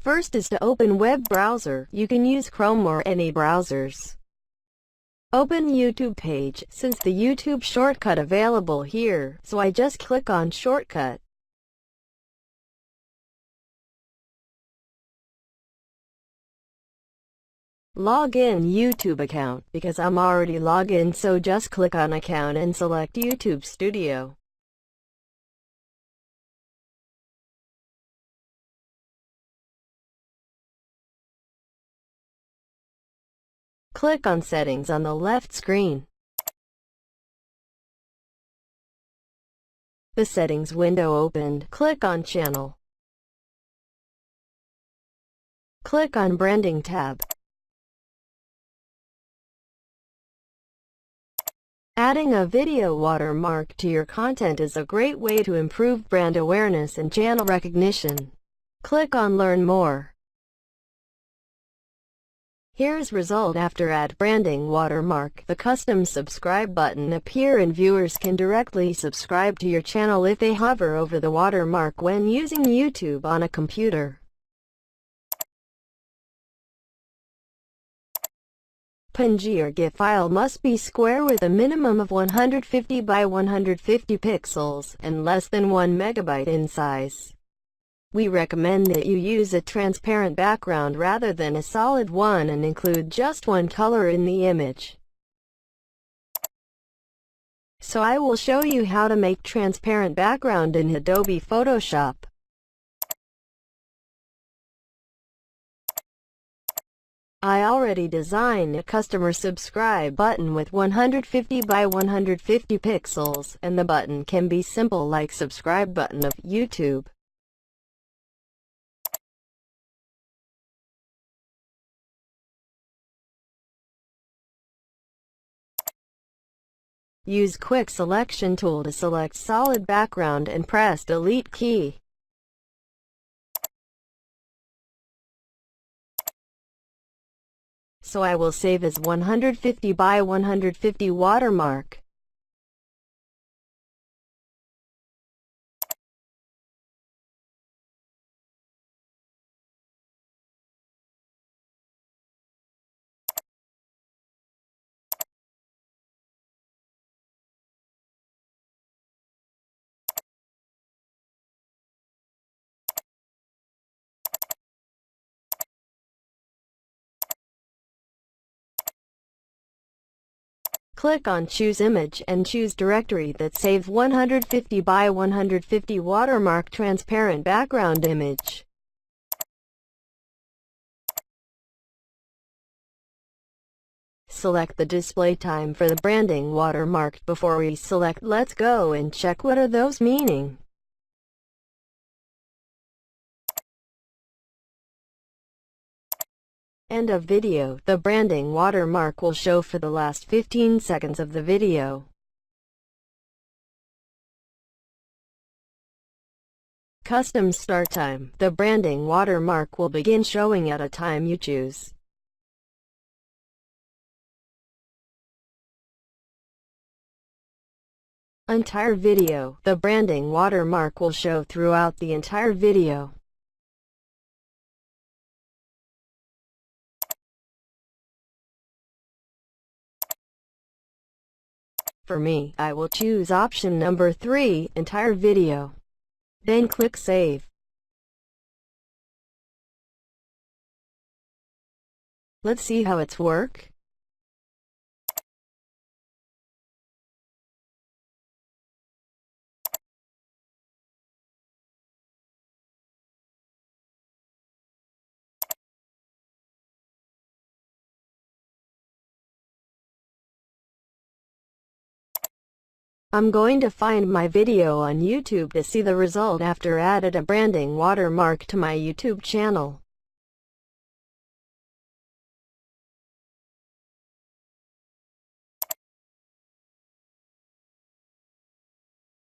First is to open web browser. You can use Chrome or any browsers. Open YouTube page. Since the YouTube shortcut available here, so I just click on shortcut. Log in YouTube account. Because I'm already logged in, so just click on account and select YouTube Studio. Click on Settings on the left screen. The Settings window opened. Click on Channel. Click on Branding tab. Adding a video watermark to your content is a great way to improve brand awareness and channel recognition. Click on Learn More. Here's result after add branding watermark. The custom subscribe button appear and viewers can directly subscribe to your channel if they hover over the watermark when using YouTube on a computer. PNG or GIF file must be square with a minimum of 150 by 150 pixels and less than 1 megabyte in size. We recommend that you use a transparent background rather than a solid one and include just one color in the image. So I will show you how to make transparent background in Adobe Photoshop. I already designed a customer subscribe button with 150 by 150 pixels, and the button can be simple like subscribe button of YouTube. Use Quick Selection tool to select solid background and press Delete key. So I will save as 150 by 150 watermark. Click on Choose Image and choose directory that saves 150 by 150 watermark transparent background image. Select the display time for the branding watermark. Before we select, let's go and check what are those meaning. End of video. The branding watermark will show for the last 15 seconds of the video. Custom start time. The branding watermark will begin showing at a time you choose. Entire video. The branding watermark will show throughout the entire video. For me, I will choose option number 3, entire video. Then click Save. Let's see how it's work. I'm going to find my video on YouTube to see the result after added a branding watermark to my YouTube channel.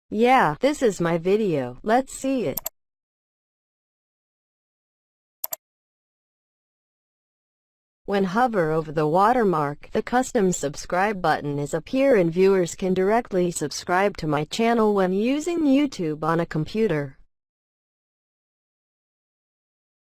Yeah, this is my video. Let's see it. When hover over the watermark, the custom subscribe button is appear and viewers can directly subscribe to my channel when using YouTube on a computer.